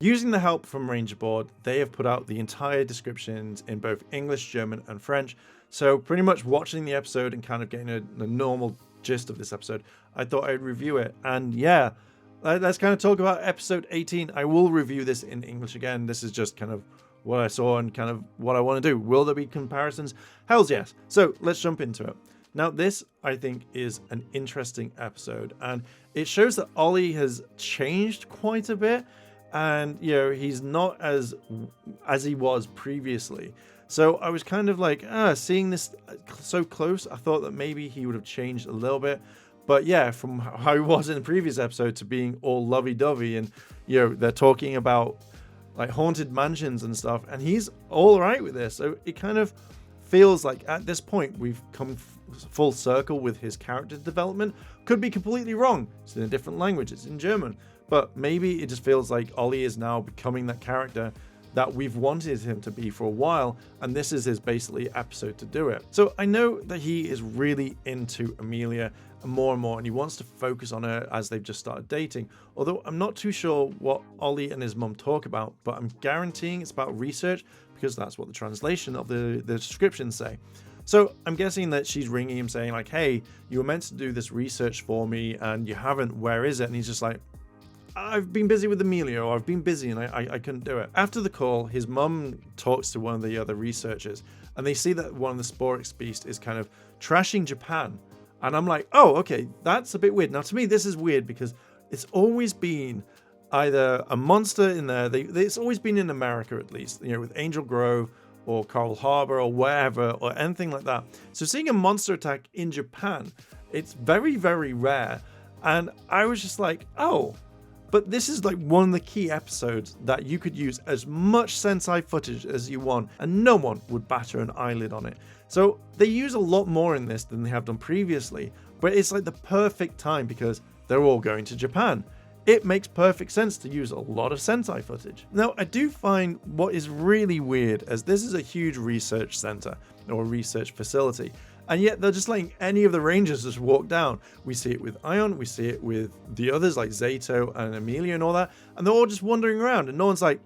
Using the help from Ranger Board, they have put out the entire descriptions in both English, German, and French. So pretty much watching the episode and kind of getting a normal gist of this episode, I thought I'd review it. And yeah, let's kind of talk about episode 18. I will review this in English again. This is just kind of what I saw and kind of what I want to do. Will there be comparisons? Hells yes. So let's jump into it. Now this, I think, is an interesting episode, and it shows that Ollie has changed quite a bit, and you know, he's not as he was previously. So I was kind of like, seeing this so close, I thought that maybe he would have changed a little bit. But yeah, from how he was in the previous episode to being all lovey-dovey, and you know, they're talking about like haunted mansions and stuff, and he's all right with this. So it kind of feels like at this point we've come full circle with his character development. Could be completely wrong. It's in a different language. It's in German. But maybe it just feels like Ollie is now becoming that character that we've wanted him to be for a while, and this is his basically episode to do it. So I know that he is really into Amelia more and more, and he wants to focus on her as they've just started dating. Although I'm not too sure what Ollie and his mum talk about, but I'm guaranteeing it's about research, because that's what the translation of the descriptions say. So I'm guessing that she's ringing him saying like, hey, you were meant to do this research for me and you haven't, where is it? And he's just like, I've been busy with Amelia, or I've been busy and I couldn't do it. After the call, his mum talks to one of the other researchers, and they see that one of the Sporix beast is kind of trashing Japan. And I'm like, oh, okay, that's a bit weird. Now to me, this is weird because it's always been either a monster in there. It's always been in America, at least, you know, with Angel Grove or Coral Harbor or wherever, or anything like that. So seeing a monster attack in Japan, it's very, very rare. And I was just like, oh, but this is like one of the key episodes that you could use as much Sentai footage as you want, and no one would batter an eyelid on it. So they use a lot more in this than they have done previously, but it's like the perfect time because they're all going to Japan. It makes perfect sense to use a lot of Sentai footage. Now, I do find what is really weird, as this is a huge research center or research facility, and yet they're just letting any of the Rangers just walk down. We see it with Ion, we see it with the others like Zato and Amelia and all that, and they're all just wandering around, and no one's like,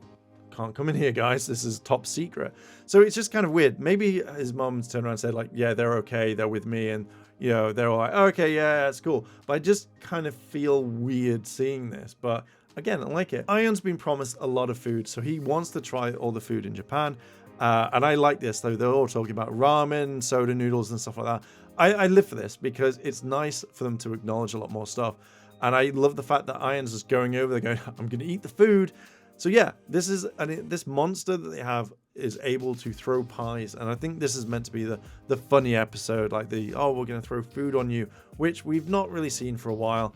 can't come in here, guys, this is top secret. So it's just kind of weird. Maybe his mom's turned around and said like, yeah, they're okay, they're with me, and you know, they're all like, oh, okay, yeah, that's cool. But I just kind of feel weird seeing this. But again, I like it. Ion's been promised a lot of food, so he wants to try all the food in Japan. And I like this, though. They're all talking about ramen, soda noodles, and stuff like that. I live for this because it's nice for them to acknowledge a lot more stuff. And I love the fact that Ion's just going over there going, I'm going to eat the food. So yeah, this monster that they have is able to throw pies, and I think this is meant to be the funny episode, like we're going to throw food on you, which we've not really seen for a while.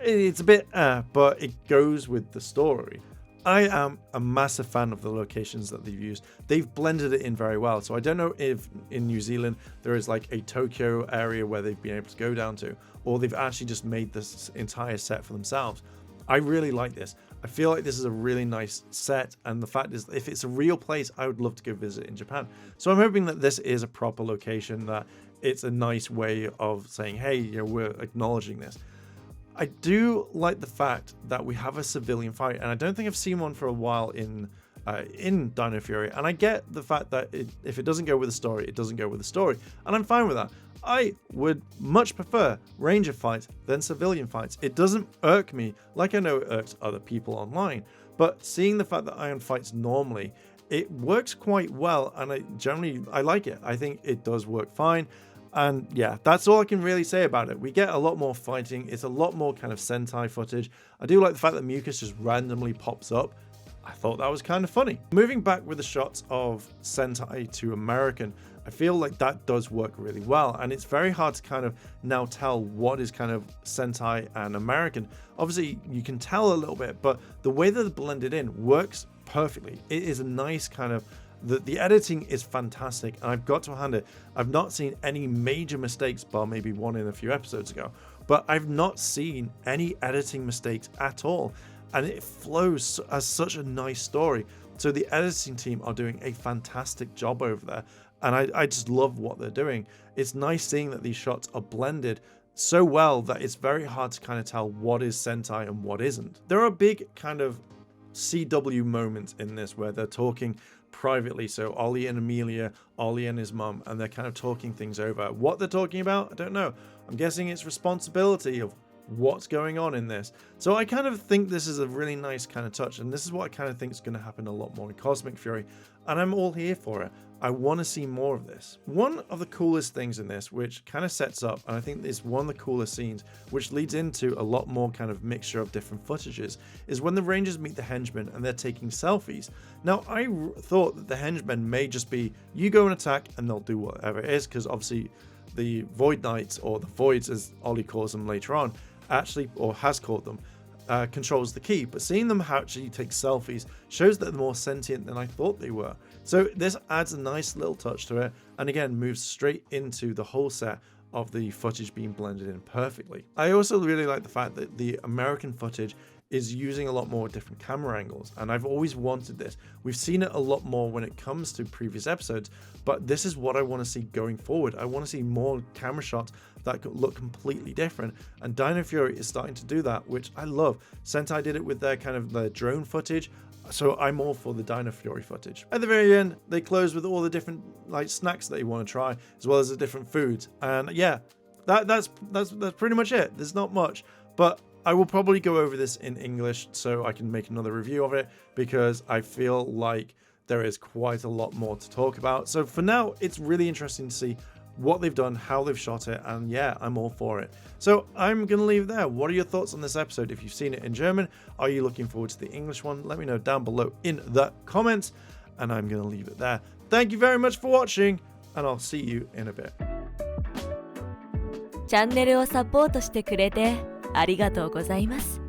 It's a bit but it goes with the story. I am a massive fan of the locations that they've used. They've blended it in very well. So I don't know if in New Zealand there is like a Tokyo area where they've been able to go down to, or they've actually just made this entire set for themselves. I really like this. I feel like this is a really nice set, and the fact is, if it's a real place, I would love to go visit in Japan. So I'm hoping that this is a proper location, that it's a nice way of saying, hey, you know, we're acknowledging this. I do like the fact that we have a civilian fight, and I don't think I've seen one for a while in Dino Fury, and I get the fact that if it doesn't go with the story, it doesn't go with the story, and I'm fine with that. I would much prefer Ranger fights than civilian fights. It doesn't irk me like I know it irks other people online, but seeing the fact that Ion fights normally, it works quite well, and I like it. I think it does work fine. And yeah, that's all I can really say about it. We get a lot more fighting. It's a lot more kind of Sentai footage. I do like the fact that Mucus just randomly pops up. I thought that was kind of funny. Moving back with the shots of Sentai to American, I feel like that does work really well. And it's very hard to kind of now tell what is kind of Sentai and American. Obviously, you can tell a little bit, but the way that they're blended in works perfectly. It is a nice kind of the editing is fantastic, and I've got to hand it. I've not seen any major mistakes, bar maybe one in a few episodes ago, but I've not seen any editing mistakes at all, and it flows as such a nice story. So the editing team are doing a fantastic job over there, and I just love what they're doing. It's nice seeing that these shots are blended so well that it's very hard to kind of tell what is Sentai and what isn't. There are big kind of CW moments in this where they're talking privately. So Ollie and Amelia, Ollie and his mum, and they're kind of talking things over. What they're talking about, I don't know. I'm guessing it's responsibility of what's going on in this. So I kind of think this is a really nice kind of touch, and this is what I kind of think is going to happen a lot more in Cosmic Fury, and I'm all here for it. I want to see more of this. One of the coolest things in this, which kind of sets up, and I think is one of the coolest scenes, which leads into a lot more kind of mixture of different footages, is when the Rangers meet the henchmen and they're taking selfies. Now, I thought that the henchmen may just be, you go and attack and they'll do whatever it is, because obviously the Void Knights, or the Voids as Ollie calls them later on, actually, or has called them, controls the key. But seeing them actually take selfies shows that they're more sentient than I thought they were. So this adds a nice little touch to it, and again moves straight into the whole set of the footage being blended in perfectly. I also really like the fact that the American footage is using a lot more different camera angles, and I've always wanted this. We've seen it a lot more when it comes to previous episodes, but this is what I want to see going forward. I want to see more camera shots that could look completely different, and Dino Fury is starting to do that, which I love. Sentai did it with their kind of their drone footage, so I'm all for the Dino Fury footage. At the very end, they close with all the different like snacks that you want to try, as well as the different foods, and yeah, that's pretty much it. There's not much, but I will probably go over this in English so I can make another review of it, because I feel like there is quite a lot more to talk about. So for now, it's really interesting to see what they've done, how they've shot it, and yeah, I'm all for it. So I'm going to leave it there. What are your thoughts on this episode? If you've seen it in German, are you looking forward to the English one? Let me know down below in the comments, and I'm going to leave it there. Thank you very much for watching, and I'll see you in a bit. チャンネルをサポートしてくれてありがとうございます。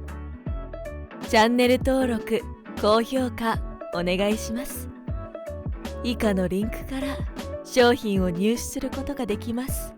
チャンネル登録、高評価お願いします。以下のリンクから商品を入手することができます。